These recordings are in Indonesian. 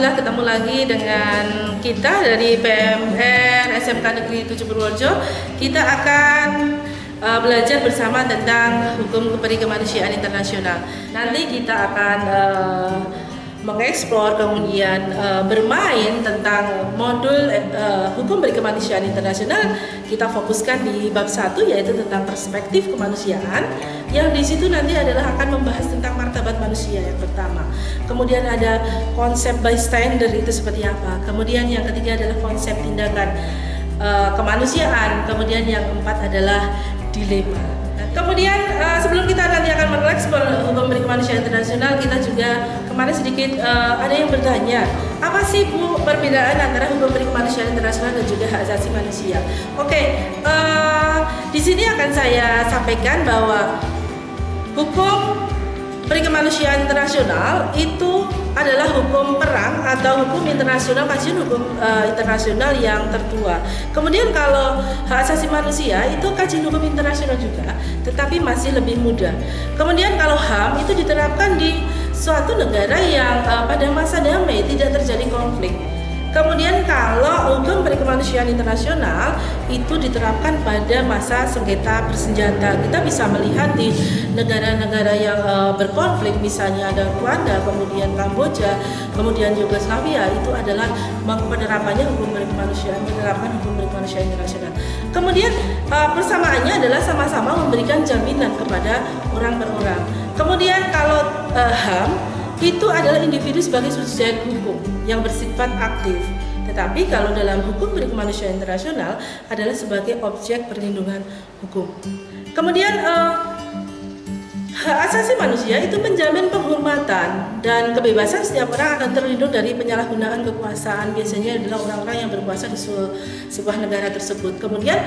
Alhamdulillah ketemu lagi dengan kita dari PMR SMK Negeri 7 Purworejo. Kita akan belajar bersama tentang hukum kepribadian internasional. Nanti kita akan mengeksplor, kemudian bermain tentang modul hukum berkemanusiaan internasional. Kita fokuskan di bab 1, yaitu tentang perspektif kemanusiaan, yang di situ nanti adalah akan membahas tentang martabat manusia yang pertama. Kemudian ada konsep bystander, itu seperti apa. Kemudian yang ketiga adalah konsep tindakan kemanusiaan. Kemudian yang keempat adalah dilema. Kemudian sebelum kita nanti akan mengeksplor hukum berkemanusiaan internasional, kita juga kemarin sedikit ada yang bertanya, apa sih Bu perbedaan antara hukum berkemanusiaan internasional dan juga hak asasi manusia? Oke, di sini akan saya sampaikan bahwa hukum berkemanusiaan internasional itu adalah hukum perang atau hukum internasional, kajian hukum internasional yang tertua. Kemudian kalau hak asasi manusia itu kajian hukum internasional juga, tetapi masih lebih mudah. Kemudian kalau HAM itu diterapkan di suatu negara yang pada masa damai, tidak terjadi konflik. Kemudian kalau hukum berkemanusiaan internasional itu diterapkan pada masa sengketa bersenjata. Kita bisa melihat di negara-negara yang berkonflik, misalnya ada Rwanda, kemudian Kamboja, kemudian Yugoslavia, itu adalah penerapannya hukum berkemanusiaan, menerapkan hukum berkemanusiaan internasional. Kemudian persamaannya adalah sama-sama memberikan jaminan kepada orang per orang. Kemudian kalau HAM itu adalah individu sebagai subjek hukum yang bersifat aktif. Tetapi kalau dalam hukum berkemanusiaan internasional adalah sebagai objek perlindungan hukum. Kemudian hak asasi manusia itu menjamin penghormatan dan kebebasan setiap orang akan terlindung dari penyalahgunaan kekuasaan. Biasanya adalah orang-orang yang berkuasa di sebuah negara tersebut. Kemudian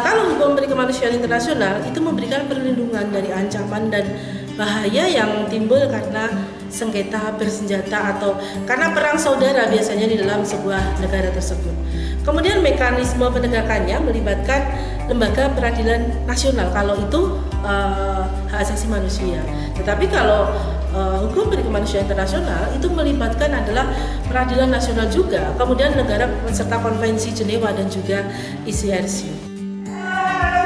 kalau hukum berkemanusiaan internasional itu memberikan perlindungan dari ancaman dan bahaya yang timbul karena sengketa bersenjata atau karena perang saudara biasanya di dalam sebuah negara tersebut. Kemudian mekanisme penegakannya melibatkan lembaga peradilan nasional kalau itu hak asasi manusia. Tetapi kalau hukum berkemanusiaan internasional itu melibatkan adalah peradilan nasional juga, kemudian negara peserta konvensi Jenewa dan juga ICRC.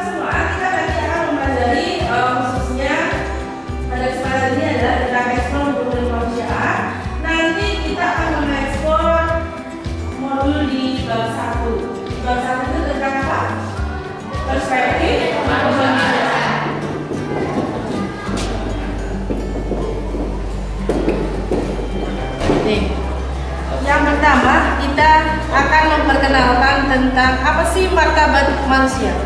Semua kita nanti akan mempelajari khususnya pada kesempatan ini adalah tentang ekspor hukum berkemanusiaan. Nanti kita akan mengekspor modul di bab 1. Bab 1 itu tentang apa? Perspektif kemanusiaan. Nih, yang pertama kita akan memperkenalkan tentang apa sih martabat manusia.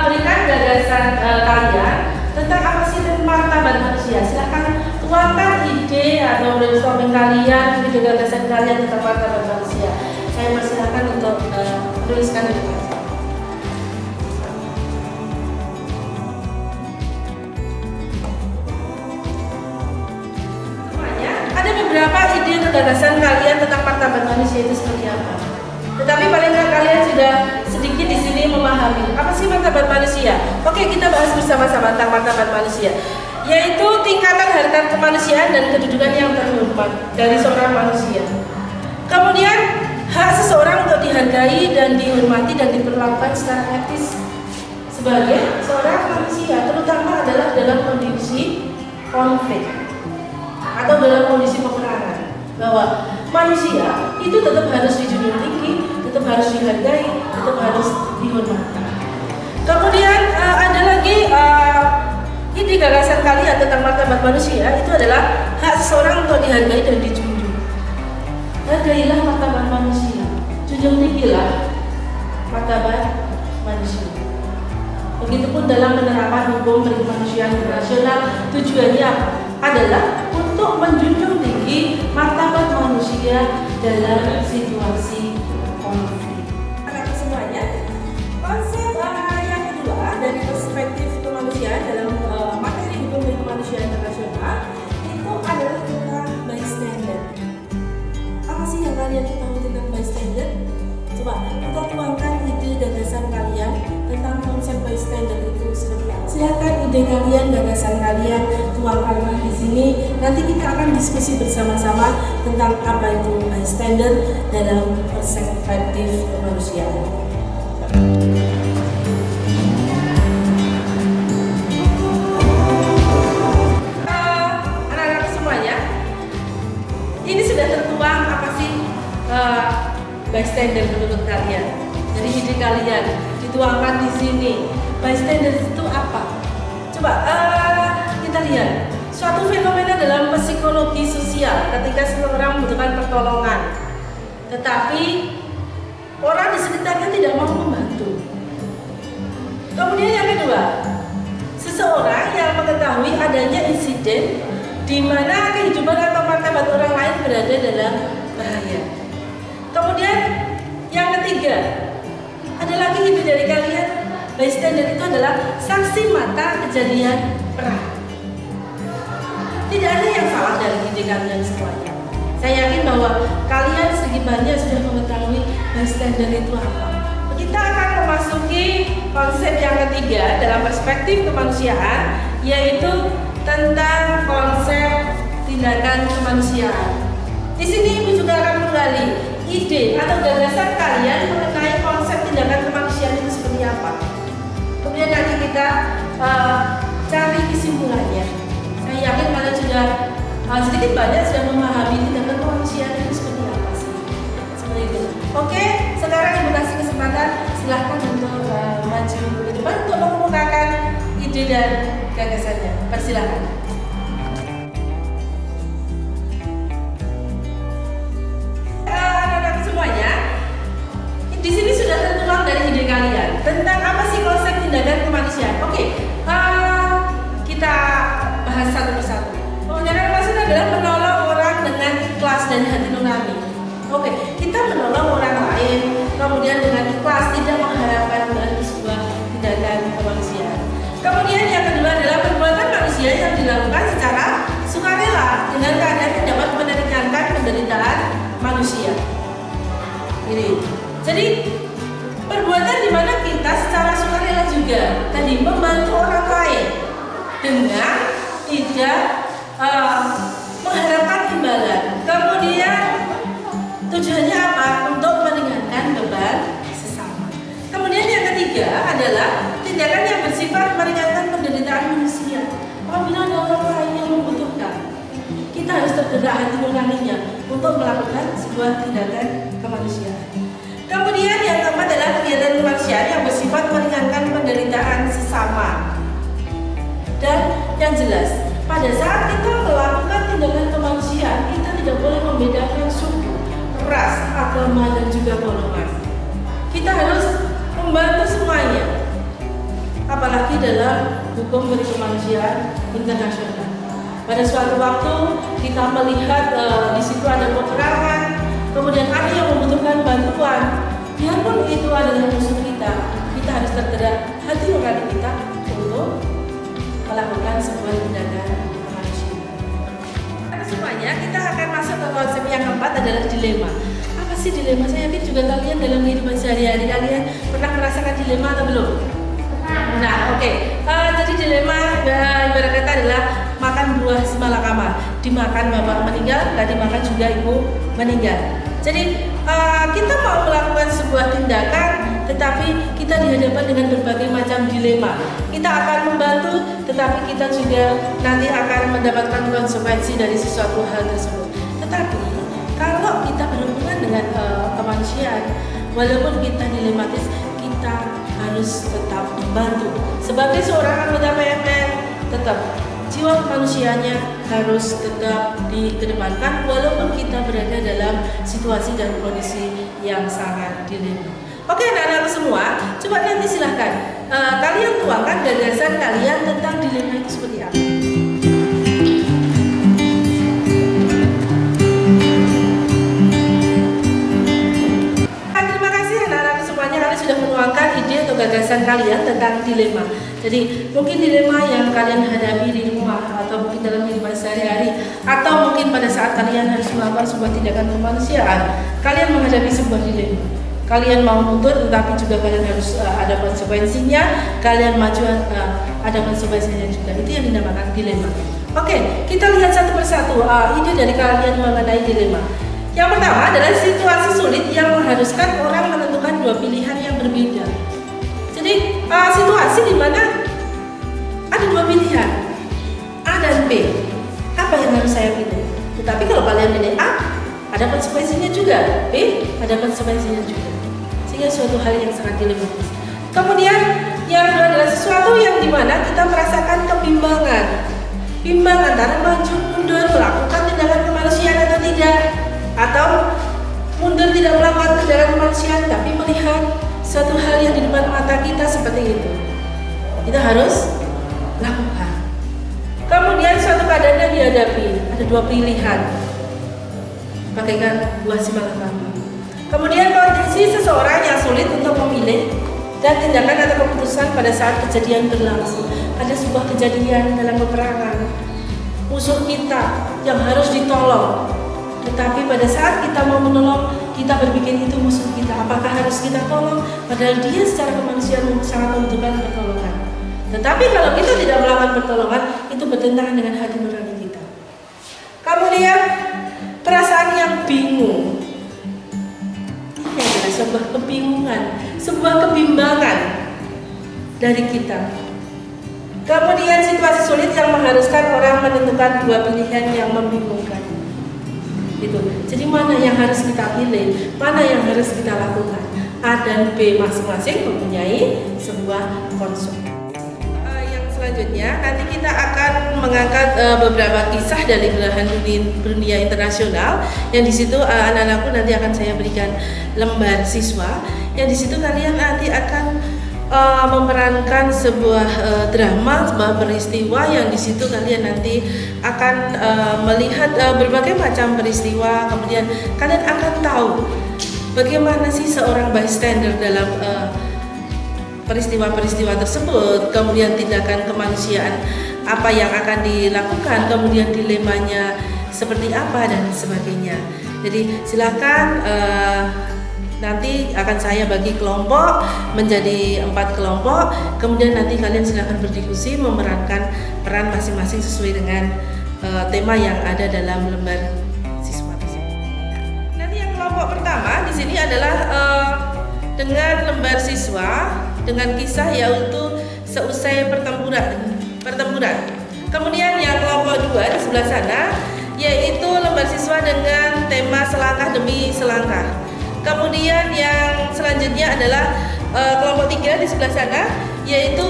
Berikan gagasan kalian tentang apa sih martabat manusia. Silahkan tuangkan ide atau brainstorming kalian, ide gagasan kalian tentang martabat manusia. Saya persilahkan untuk menuliskan itu. Semuanya ada beberapa ide atau gagasan kalian tentang martabat manusia itu seperti apa. Tetapi paling nggak kalian sudah sedikit di sini memahami apa sih martabat manusia. Oke, kita bahas bersama-sama tentang martabat manusia, yaitu tingkatan harkat kemanusiaan dan kedudukan yang terhormat dari seorang manusia. Kemudian hak seseorang untuk dihargai dan dihormati dan diperlakukan secara etis sebagai seorang manusia, terutama adalah dalam kondisi konflik atau dalam kondisi peperangan, bahwa manusia itu tetap harus dijunjung tinggi, tetap harus dihargai, tetap harus dihormati. Kemudian ada lagi ide gagasan kalian tentang martabat manusia itu adalah hak seseorang untuk dihargai dan dijunjung. Hargailah martabat manusia, junjung tinggilah martabat manusia. Begitupun dalam penerapan hukum berkemanusiaan internasional, tujuannya adalah untuk menjunjung tinggi martabat manusia dalam situasi konflik. Anak semuanya, konsep yang kedua dari perspektif kemanusiaan dalam materi hukum berkemanusiaan internasional itu adalah tentang bystander. Apa sih yang kalian ketahui tentang bystander? Coba kita tuangkan ide gagasan kalian tentang konsep bystander itu seperti apa. Silakan ide kalian dan gagasan kalian, tuangkanlah di sini. Nanti kita akan diskusi bersama-sama tentang apa itu bystander dalam perspektif kemanusiaan. Anak-anak semuanya, ini sudah tertuang apa sih bystander menurut kalian? Dari ide kalian dituangkan di sini. Bystander itu apa? Coba kita lihat suatu fenomena dalam psikologi sosial ketika seseorang membutuhkan pertolongan, tetapi orang di sekitarnya tidak mau membantu. Kemudian yang kedua, seseorang yang mengetahui adanya insiden di mana kehidupan atau martabat orang lain berada dalam bahaya. Kemudian yang ketiga, ada lagi ide dari kalian. Bystander itu adalah saksi mata kejadian perang. Tidak ada yang salah dari ide kalian semuanya. Saya yakin bahwa kalian sedikit banyak sudah mengetahui bystander itu apa. Kita akan memasuki konsep yang ketiga dalam perspektif kemanusiaan, yaitu tentang konsep tindakan kemanusiaan. Di sini Ibu juga akan menggali ide atau gagasan kalian mengenai konsep tindakan kemanusiaan itu seperti apa. Kemudian nanti kita cari kesimpulannya. Saya yakin kalian sudah sedikit banyak sudah memahami tindakan kemanusiaan itu seperti apa sih. Seperti itu. Oke, sekarang Ibu kasih kesempatan, silahkan untuk maju ke depan untuk mengemukakan ide dan gagasannya. Persilakan. Anak-anak semuanya, di sini sudah tertuang dari ide kalian tentang apa sih konsep tindakan kemanusiaan. Oke, kita bahas satu persatu. Tindakan kemanusiaan adalah menolong orang dengan ikhlas dan hati nurani. Oke, kita menolong orang lain kemudian dengan ikhlas, tidak mengharapkan dari sebuah tindakan kemanusiaan. Kemudian yang kedua adalah perbuatan manusia yang dilakukan secara sukarela dengan keadaan yang dapat meringankan penderitaan manusia. Ini. Jadi perbuatan di mana kita secara sukarela juga tadi membantu orang lain dengan tidak mengharapkan imbalan. Kemudian tujuannya apa? Untuk meringankan beban sesama. Kemudian yang ketiga adalah tindakan yang bersifat meringankan penderitaan manusia. Apabila ada orang lain yang membutuhkan, kita harus tergerak hati nuraninya untuk melakukan sebuah tindakan kemanusiaan. Kemudian yang keempat adalah kegiatan kemanusiaan yang bersifat meringankan penderitaan sesama. Dan yang jelas, pada saat kita melakukan tindakan kemanusiaan, kita tidak boleh membedakan suku, ras, agama, dan juga golongan. Kita harus membantu semuanya. Apalagi dalam hukum berkemanusiaan internasional. Pada suatu waktu kita melihat di situ ada peperangan, kemudian ada yang membutuhkan bantuan. Biarpun itu adalah musuh kita, kita harus tergerak hati nurani kita untuk melakukan sebuah tindakan kemanusiaan. Semuanya kita akan masuk ke konsep yang keempat adalah dilema. Apa sih dilema? Saya yakin juga kalian dalam kehidupan sehari-hari kalian pernah merasakan dilema atau belum? Nah, oke. Jadi dilema ibarat kata adalah makan buah semalakama. Dimakan bapak meninggal, nggak dimakan juga ibu meninggal. Jadi kita mau melakukan sebuah tindakan, tetapi kita dihadapkan dengan berbagai macam dilema. Kita akan membantu, tetapi kita juga nanti akan mendapatkan konsekuensi dari sesuatu hal tersebut. Tetapi kalau kita berhubungan dengan kemanusiaan, walaupun kita dilematis, kita harus tetap membantu. Sebagai seorang anggota PMN, tetap jiwa kemanusiaannya harus tetap dikedepankan walaupun kita berada dalam situasi dan kondisi yang sangat dilema. Oke anak-anak semua, coba nanti silahkan kalian tuangkan gagasan kalian tentang dilema itu seperti apa. Terima kasih anak-anak semuanya, kalian sudah menuangkan ide atau gagasan kalian tentang dilema. Jadi mungkin dilema yang kalian hadapi di rumah atau mungkin dalam kehidupan sehari-hari, atau mungkin pada saat kalian harus melakukan sebuah tindakan kemanusiaan, kalian menghadapi sebuah dilema. kalian mau mundur, tetapi juga kalian harus ada konsekuensinya. Kalian maju, ada konsekuensinya juga. Itu yang dinamakan dilema. Oke, kita lihat satu persatu ide dari kalian mengenai dilema. Yang pertama adalah situasi sulit yang mengharuskan orang menentukan dua pilihan yang berbeda. Jadi situasi di mana ada dua pilihan, A dan B. Apa yang harus saya pilih? Tetapi kalau kalian pilih A, ada konsekuensinya juga. B, ada konsekuensinya juga. Sehingga suatu hal yang sangat dilematis. Kemudian yang kedua adalah sesuatu yang dimana kita merasakan kebimbangan. Bimbang antara maju mundur, melakukan tindakan kemanusiaan atau tidak, atau mundur tidak melakukan tindakan kemanusiaan tapi melihat suatu hal yang di depan mata kita seperti itu. Kita harus lakukan. Kemudian suatu keadaan yang dihadapi, ada dua pilihan, bagaikan buah si malakama. Kemudian kondisi seseorang yang sulit untuk memilih dan tindakan atau keputusan pada saat kejadian berlangsung. Ada sebuah kejadian dalam peperangan, musuh kita yang harus ditolong, tetapi pada saat kita mau menolong, kita berpikir itu musuh kita, apakah harus kita tolong? Padahal dia secara kemanusiaan sangat membutuhkan pertolongan. Tetapi kalau kita tidak melakukan pertolongan, itu bertentangan dengan hati nurani kita. Kemudian perasaan yang bingung, ini adalah sebuah kebingungan, sebuah kebimbangan dari kita. Kemudian situasi sulit yang mengharuskan orang menentukan dua pilihan yang membingungkan. Itu. Jadi mana yang harus kita pilih, mana yang harus kita lakukan. A dan B masing-masing mempunyai sebuah konsep. Yang selanjutnya nanti kita akan mengangkat beberapa kisah dari belahan dunia internasional. Yang di situ anak-anakku nanti akan saya berikan lembar siswa. Yang di situ kalian nanti akan memerankan sebuah drama, sebuah peristiwa yang di situ kalian nanti akan melihat berbagai macam peristiwa. Kemudian kalian akan tahu bagaimana sih seorang bystander dalam peristiwa-peristiwa tersebut. Kemudian tindakan kemanusiaan apa yang akan dilakukan, kemudian dilemanya seperti apa dan sebagainya. Jadi silakan. Nanti akan saya bagi kelompok menjadi 4 kelompok. Kemudian nanti kalian silakan berdiskusi memerankan peran masing-masing sesuai dengan tema yang ada dalam lembar siswa tersebut. Nanti yang kelompok pertama di sini adalah dengan lembar siswa dengan kisah yaitu seusai pertempuran. Kemudian yang kelompok 2 di sebelah sana yaitu lembar siswa dengan tema selangkah demi selangkah. Kemudian yang selanjutnya adalah kelompok 3 di sebelah sana, yaitu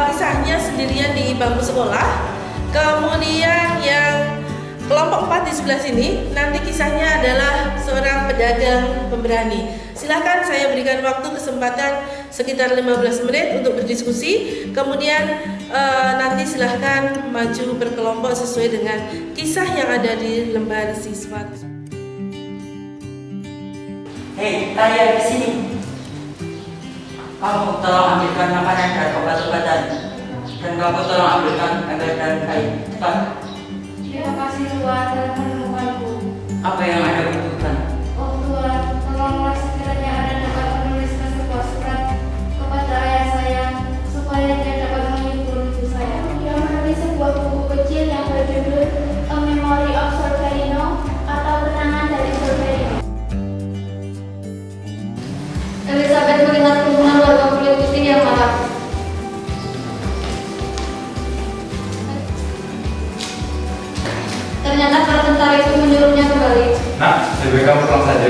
kisahnya sendirian di bangku sekolah. Kemudian yang kelompok 4 di sebelah sini, nanti kisahnya adalah seorang pedagang pemberani. Silakan saya berikan waktu kesempatan sekitar 15 menit untuk berdiskusi. Kemudian nanti silahkan maju berkelompok sesuai dengan kisah yang ada di lembar siswa. Hei, kalian di sini. Kamu tolong ambilkan makanan dan obat-obatan. Dan kamu tolong ambilkan ember dan kain. Cepat. Terima kasih Tuhan telah menemukanku. Apa yang Anda butuhkan? Oh Tuhan, tolonglah sekiranya Anda dapat menuliskan sebuah surat kepada ayah saya supaya dia dapat menghibur ibu saya. Dia menulis sebuah buku kecil yang berjudul A Memory of Solferino atau Kenangan dari Solferino. Elizabeth melihat kerumunan warga kulit putih yang marah. Ternyata para tentara itu menyuruhnya kembali. Nak, lebih baik kamu pulang saja.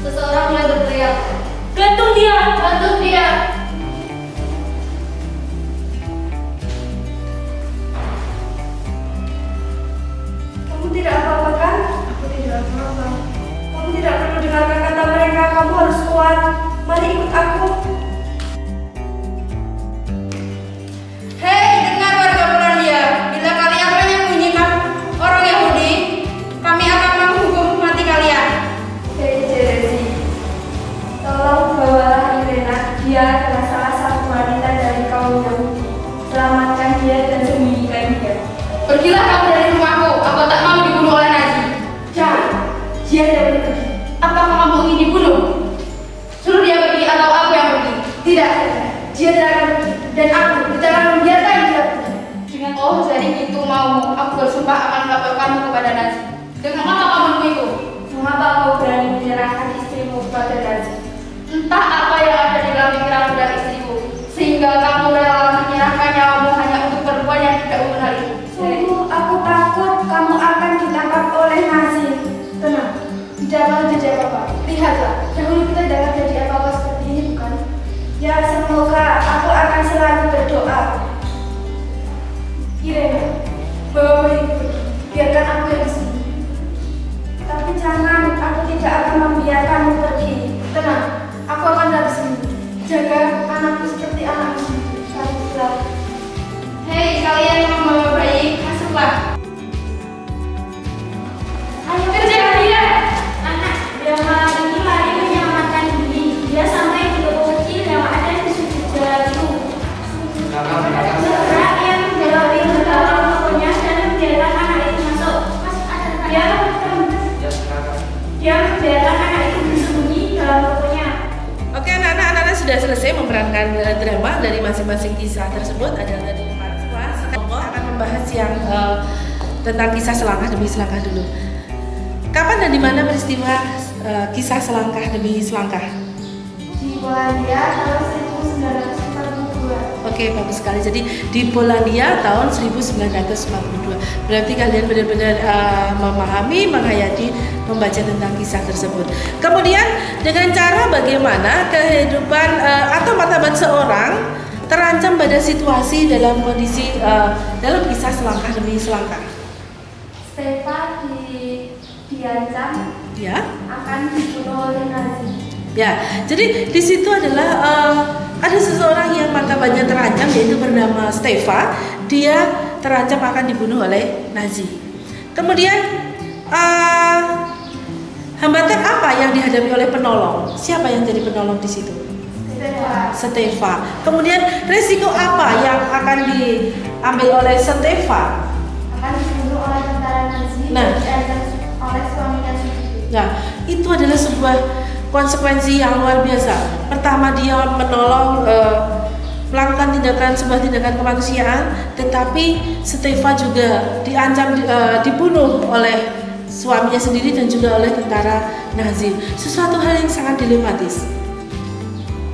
Seseorang mulai berteriak, Gantung dia! "Gantung dia!" Kamu tidak apa-apa kan? Aku tidak apa-apa. Kamu tidak perlu dengarkan kata mereka, kamu harus kuat. Mari ikut aku. Hei, dengar warga Tidak, dia tidak akan pergi. Dan aku tidak akan membiarkan dia pergi. Dengan jadi itu mau, aku bersumpah akan melaporkanmu kepada Nazi. Dengan apa kamu itu? Mengapa kau berani menyerahkan istrimu kepada Nazi? Entah apa yang ada di dalam pikiranmu dan istriku, sehingga kamu rela menyerahkan nyawamu hanya untuk perempuan yang tidak mengenal itu. Sungguh, aku takut kamu akan ditangkap oleh Nazi. Tenang, tidak akan terjadi apa-apa. Lihatlah, dahulu kita tidak akan terjadi apa-apa seperti ini, bukan? Ya, semoga aku akan selalu berdoa. Irene, bawa bayiku pergi. Biarkan aku yang di sini. Tapi jangan, aku tidak akan membiarkanmu pergi. Tenang, aku akan dari sini. Jaga anakku seperti anakku sendiri. Baiklah. Hei, kalian yang membawa bayi, masuklah. Ayo Kerja dia. anak drama ini lari menyelamatkan diri. Dia sampai di toko kecil yang ada di sudut jalan itu. Segera ia menjauhi dalam tokonya dan membiarkan anak itu masuk. Dia membiarkan anak itu bersembunyi dalam tokonya. Oke, anak-anak sudah selesai memerankan drama dari masing-masing kisah tersebut. Ada dari part sekarang akan membahas yang tentang kisah selangkah demi selangkah dulu. Kapan dan di mana peristiwa kisah selangkah demi selangkah? Di Polandia tahun 1942. Oke, bagus sekali. Jadi di Polandia tahun 1942. Berarti kalian benar-benar memahami, menghayati, membaca tentang kisah tersebut. Kemudian dengan cara bagaimana kehidupan atau martabat seorang terancam pada situasi dalam kondisi dalam kisah selangkah demi selangkah. Stefan diancam Ya. akan dibunuh oleh Nazi. Ya, jadi di situ adalah ada seseorang yang martabatnya terancam yaitu bernama Stefan. Dia terancam akan dibunuh oleh Nazi. Kemudian hambatan apa yang dihadapi oleh penolong? Siapa yang jadi penolong di situ? Stefan. Kemudian resiko apa yang akan diambil oleh Stefan? Akan dibunuh oleh tentara Nazi Nah. dan diancam oleh suaminya sendiri. Nah, itu adalah sebuah konsekuensi yang luar biasa. Pertama, dia menolong melakukan sebuah tindakan kemanusiaan, tetapi Stefan juga diancam dibunuh oleh suaminya sendiri dan juga oleh tentara Nazi. Sesuatu hal yang sangat dilematis.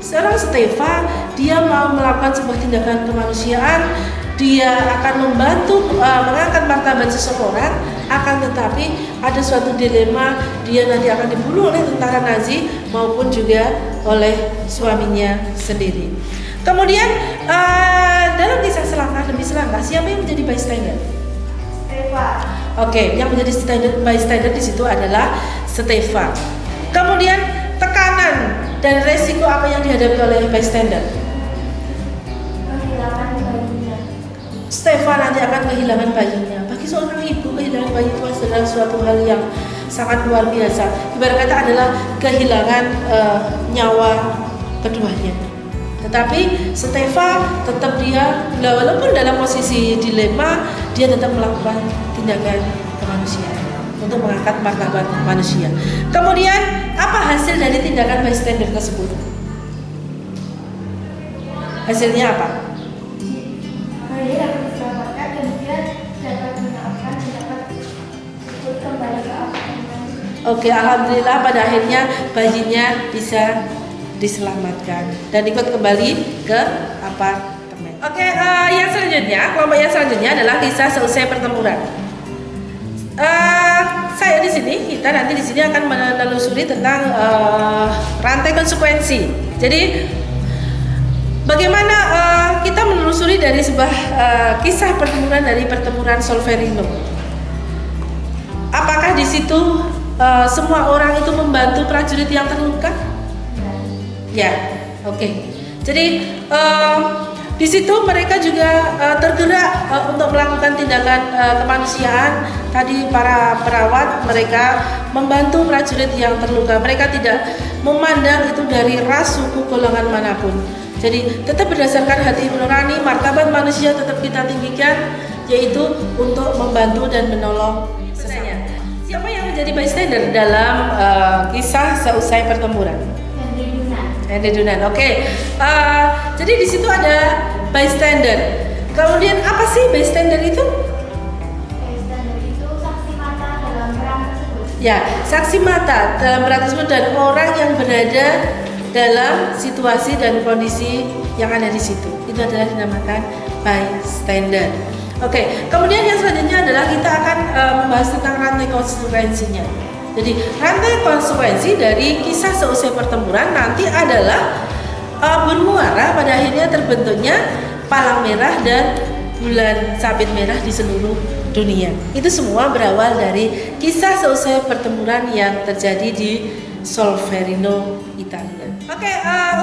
Seorang Stefan, dia mau melakukan sebuah tindakan kemanusiaan, dia akan membantu mengangkat martabat seseorang, akan tetapi ada suatu dilema, dia nanti akan dibunuh oleh tentara Nazi maupun juga oleh suaminya sendiri. Kemudian dalam kisah selangkah demi selangkah, siapa yang menjadi bystander? Stefan. Oke, yang menjadi bystander di situ adalah Stefan. Kemudian tekanan dan resiko apa yang dihadapi oleh bystander? Kehilangan bayinya. Stefan nanti akan kehilangan bayinya. Bagi seorang ibu, kehilangan bayi itu adalah suatu hal yang sangat luar biasa. Ibarat kata adalah kehilangan nyawa keduanya. Tetapi Stefan tetap dia, walaupun dalam posisi dilema, dia tetap melakukan tindakan kemanusiaan untuk mengangkat martabat manusia. Kemudian apa hasil dari tindakan bystander tersebut? Hasilnya apa? Bayi dapat diselamatkan dan dia dapat menawarkan dan dapat ikut kembali ke apartemen. Oke, alhamdulillah pada akhirnya bayinya bisa diselamatkan dan ikut kembali ke apartemen. Oke, yang selanjutnya, kelompok yang selanjutnya adalah kisah seusai pertempuran. Saya di sini, kita nanti di sini akan menelusuri tentang rantai konsekuensi. Jadi bagaimana kita menelusuri dari sebuah kisah pertempuran dari pertempuran Solferino? Apakah di situ semua orang itu membantu prajurit yang terluka? Ya, oke. Jadi di situ mereka juga tergerak untuk melakukan tindakan kemanusiaan. Tadi para perawat mereka membantu prajurit yang terluka. Mereka tidak memandang itu dari ras, suku, golongan manapun. Jadi tetap berdasarkan hati nurani, martabat manusia tetap kita tinggikan, yaitu untuk membantu dan menolong sesama. Siapa yang menjadi bystander dalam kisah seusai pertempuran? Henry Dunan. Oke. Jadi di situ ada bystander. Kemudian apa sih bystander itu? Bystander itu saksi mata dalam perang tersebut. Ya, saksi mata dalam perang tersebut dan orang yang berada dalam situasi dan kondisi yang ada di situ. Itu adalah dinamakan bystander. Oke, kemudian yang selanjutnya adalah kita akan membahas tentang rantai konsekuensinya. Jadi rantai konsekuensi dari kisah seusai pertempuran nanti adalah bermuara pada akhirnya terbentuknya palang merah dan bulan sabit merah di seluruh dunia. Itu semua berawal dari kisah seusai pertempuran yang terjadi di Solferino, Italia. Oke,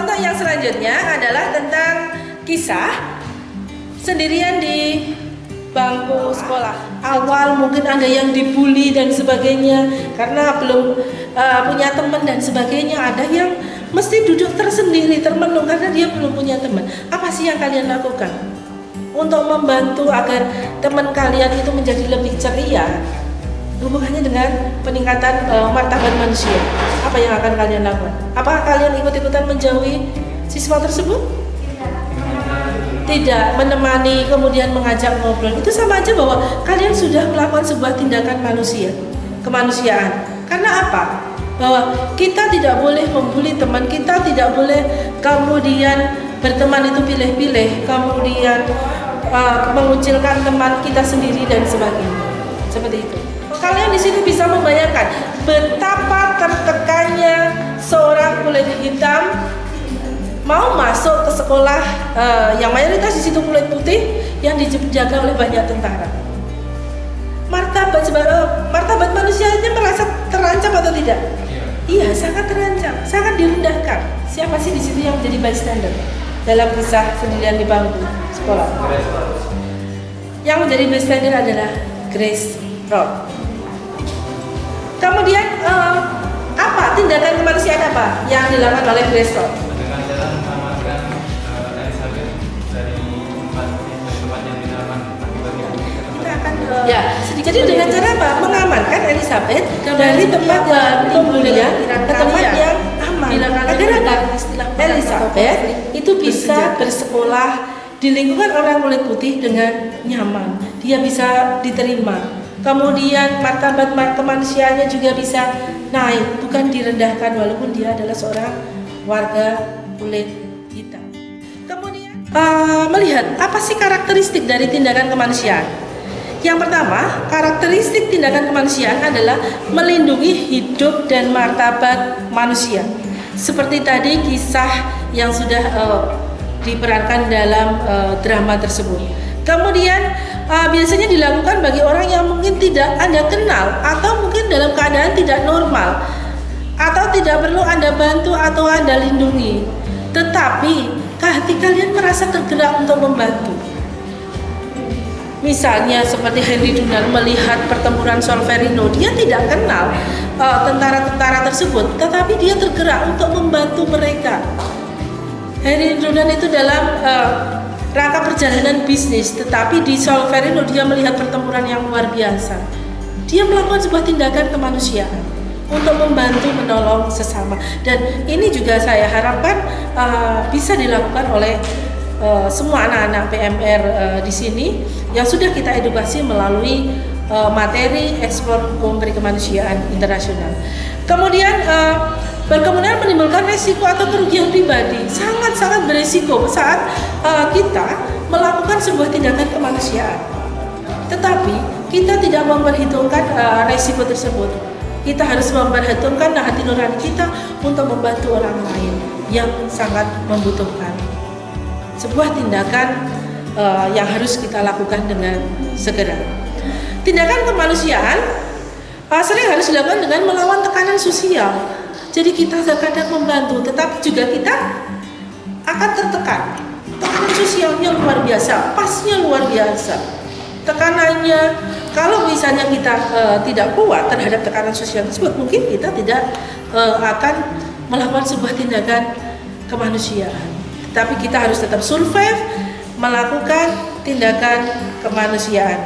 untuk yang selanjutnya adalah tentang kisah sendirian di bangku sekolah. Awal mungkin ada yang dibully dan sebagainya karena belum punya teman dan sebagainya. Ada yang mesti duduk tersendiri, termenung karena dia belum punya teman. Apa sih yang kalian lakukan untuk membantu agar teman kalian itu menjadi lebih ceria? Hubungannya dengan peningkatan martabat manusia. Apa yang akan kalian lakukan? Apakah kalian ikut-ikutan menjauhi siswa tersebut? Tidak, menemani kemudian mengajak ngobrol. Itu sama aja bahwa kalian sudah melakukan sebuah tindakan manusia, kemanusiaan. Karena apa? Bahwa kita tidak boleh membuli teman kita, tidak boleh kemudian berteman itu pilih-pilih, kemudian mengucilkan teman kita sendiri dan sebagainya. Seperti itu. Kalian di sini bisa membayangkan betapa tertekannya seorang kulit hitam mau masuk ke sekolah yang mayoritas di situ kulit putih yang dijaga oleh banyak tentara. Martabat manusianya merasa terancam atau tidak? Iya, sangat terancam, sangat direndahkan. Siapa sih di situ yang menjadi bystander dalam kisah sendirian di bangku sekolah? Yang menjadi bystander adalah Grace Robb. Kemudian apa tindakan kemanusiaan apa yang dilakukan oleh Grace Robb? Dengan cara mengamankan Elizabeth dari tempat yang dilakukan akibatnya. Kita akan jadi dengan cara apa? Mengamankan Elizabeth dari tempat pembulian ke tempat yang aman. Agar Elizabeth itu bisa bersekolah di lingkungan orang kulit putih dengan nyaman. Dia bisa diterima. Kemudian martabat kemanusiaannya juga bisa naik, bukan direndahkan walaupun dia adalah seorang warga kulit hitam. Kemudian melihat apa sih karakteristik dari tindakan kemanusiaan. Yang pertama, karakteristik tindakan kemanusiaan adalah melindungi hidup dan martabat manusia. Seperti tadi kisah yang sudah diperankan dalam drama tersebut. Kemudian biasanya dilakukan bagi orang yang mungkin tidak Anda kenal atau mungkin dalam keadaan tidak normal atau tidak perlu Anda bantu atau Anda lindungi. Tetapi hati kalian merasa tergerak untuk membantu. Misalnya seperti Henry Dunan melihat pertempuran Solferino, dia tidak kenal tentara-tentara tersebut, tetapi dia tergerak untuk membantu mereka. Henry Dunan itu dalam rangka perjalanan bisnis, tetapi di Solferino dia melihat pertempuran yang luar biasa. Dia melakukan sebuah tindakan kemanusiaan untuk membantu menolong sesama, dan ini juga saya harapkan bisa dilakukan oleh semua anak-anak PMR di sini yang sudah kita edukasi melalui materi ekspor hukum perikemanusiaan internasional. Kemudian berkemudian menimbulkan resiko atau kerugian pribadi, sangat-sangat beresiko saat kita melakukan sebuah tindakan kemanusiaan. Tetapi kita tidak memperhitungkan resiko tersebut. Kita harus memperhitungkan hati nurani kita untuk membantu orang lain yang sangat membutuhkan. Sebuah tindakan yang harus kita lakukan dengan segera. Tindakan kemanusiaan sering harus dilakukan dengan melawan tekanan sosial. Jadi kita kadang membantu, tetapi juga kita akan tertekan. Tekanan sosialnya luar biasa, pasnya luar biasa. Tekanannya, kalau misalnya kita tidak kuat terhadap tekanan sosial tersebut, mungkin kita tidak akan melakukan sebuah tindakan kemanusiaan. Tapi kita harus tetap survive, melakukan tindakan kemanusiaan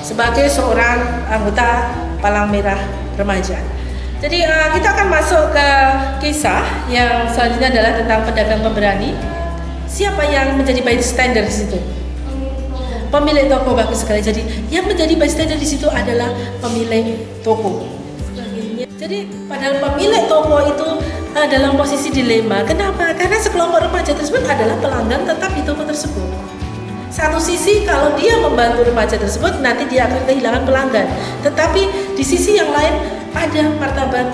sebagai seorang anggota Palang Merah Remaja. Jadi kita akan masuk ke kisah yang selanjutnya adalah tentang pedagang pemberani. Siapa yang menjadi bystander di situ? Pemilik toko, bagus sekali. Jadi yang menjadi bystander di situ adalah pemilik toko. Jadi padahal pemilik toko itu dalam posisi dilema. Kenapa? Karena sekelompok remaja tersebut adalah pelanggan tetap di toko tersebut. Satu sisi kalau dia membantu remaja tersebut nanti dia akan kehilangan pelanggan. Tetapi di sisi yang lain ada martabat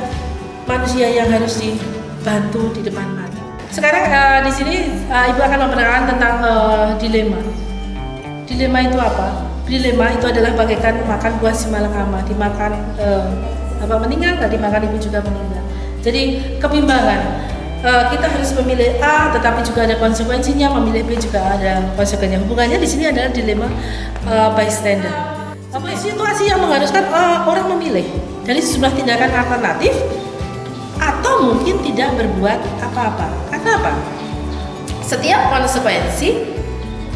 manusia yang harus dibantu di depan mata. Sekarang di sini Ibu akan memperkenalkan tentang dilema. Dilema itu apa? Dilema itu adalah bagaikan makan buah simalakama, dimakan meninggal, nggak dimakan ibu juga meninggal. Jadi kebimbangan. Kita harus memilih A, tetapi juga ada konsekuensinya. Memilih B juga ada konsekuensinya. Hubungannya di sini adalah dilema bystander. Situasi yang mengharuskan orang memilih dari sejumlah tindakan alternatif atau mungkin tidak berbuat apa-apa. Karena apa? Setiap konsekuensi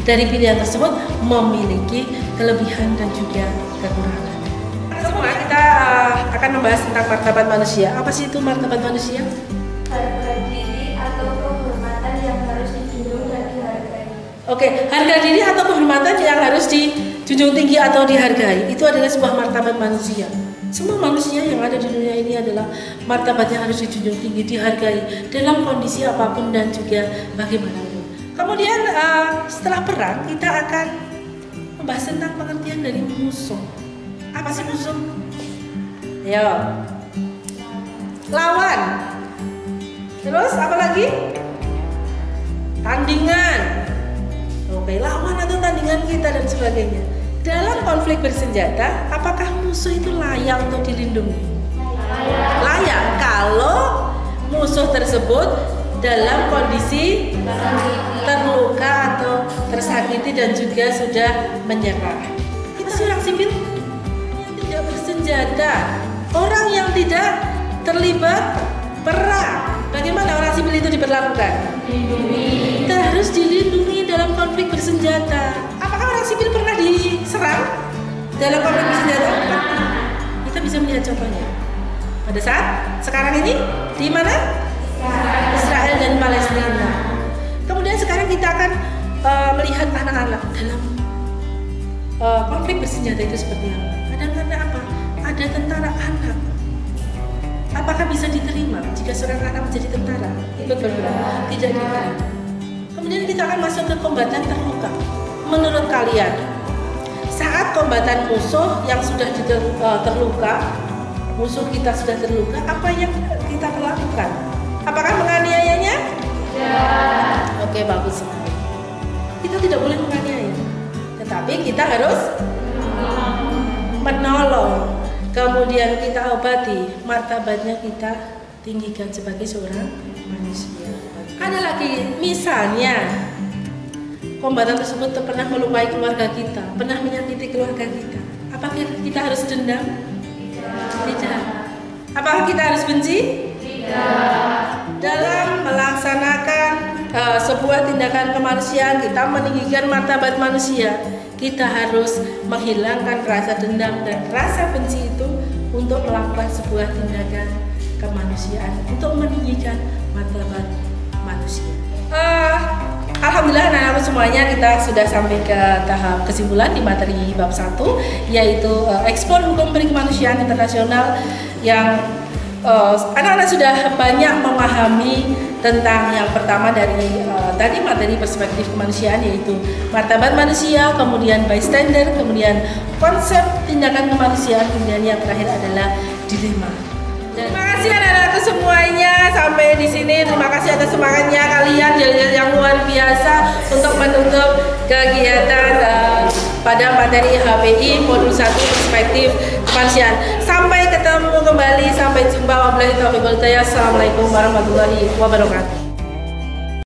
dari pilihan tersebut memiliki kelebihan dan juga kekurangan. Semua kita akan membahas tentang martabat manusia. Apa sih itu martabat manusia? Harga diri atau kehormatan yang harus dijunjung dan dihargai. Oke, harga diri atau kehormatan yang harus dijunjung tinggi atau dihargai itu adalah sebuah martabat manusia. Semua manusia yang ada di dunia ini adalah martabatnya harus dijunjung tinggi, dihargai dalam kondisi apapun dan juga bagaimanapun. Kemudian setelah perang kita akan membahas tentang pengertian dari musuh. Apa sih musuh? Ayo, lawan. Terus apa lagi? Tandingan. Oke, lawan atau tandingan kita dan sebagainya. Dalam konflik bersenjata, apakah musuh itu layak untuk dilindungi? Layak kalau musuh tersebut dalam kondisi terluka atau tersakiti dan juga sudah menyerah. Kita orang sipil yang tidak bersenjata, orang yang tidak terlibat perang. Bagaimana orang sipil itu diperlakukan? Dilindungi. Kita harus dilindungi dalam konflik bersenjata. Apakah orang sipil pernah diserang dalam konflik bersenjata? Kita bisa melihat contohnya. Pada saat sekarang ini di mana? Israel dan Palestina. Kemudian sekarang kita akan melihat anak-anak dalam konflik bersenjata itu seperti apa. Kadang-kadang apa? Ada tentara anak. Apakah bisa diterima jika seorang anak menjadi tentara ikut berperang? Tidak diterima. Kemudian kita akan masuk ke kombatan terluka. Menurut kalian, saat kombatan musuh yang sudah terluka, musuh kita sudah terluka, apa yang kita lakukan? Apakah menganiayanya? Tidak. Oke, bagus sekali. Kita tidak boleh menganiaya, tetapi kita harus menolong. Kemudian kita obati, martabatnya kita tinggikan sebagai seorang manusia. Ada lagi, misalnya kombatan tersebut pernah melukai keluarga kita, pernah menyakiti keluarga kita. Apakah kita harus dendam? Tidak. Apakah kita harus benci? Tidak. Dalam melaksanakan sebuah tindakan kemanusiaan, kita meninggikan martabat manusia. Kita harus menghilangkan rasa dendam dan rasa benci itu untuk melakukan sebuah tindakan kemanusiaan, untuk meninggikan martabat manusia. Alhamdulillah anak-anak semuanya kita sudah sampai ke tahap kesimpulan di materi bab 1, yaitu Ekspor Hukum Perikemanusiaan Internasional, yang anak-anak sudah banyak memahami tentang yang pertama dari tadi materi perspektif kemanusiaan, yaitu martabat manusia, kemudian bystander, kemudian konsep tindakan kemanusiaan, kemudian yang terakhir adalah dilema. Terima kasih anak-anakku semuanya sampai di sini. Terima kasih atas semangatnya kalian yang luar biasa untuk menutup kegiatan pada materi HPI modul 1 perspektif kemanusiaan. Sampai ketemu kembali, sampai jumpa. Wabillahi taufiq wal hidayah. Assalamualaikum warahmatullahi wabarakatuh.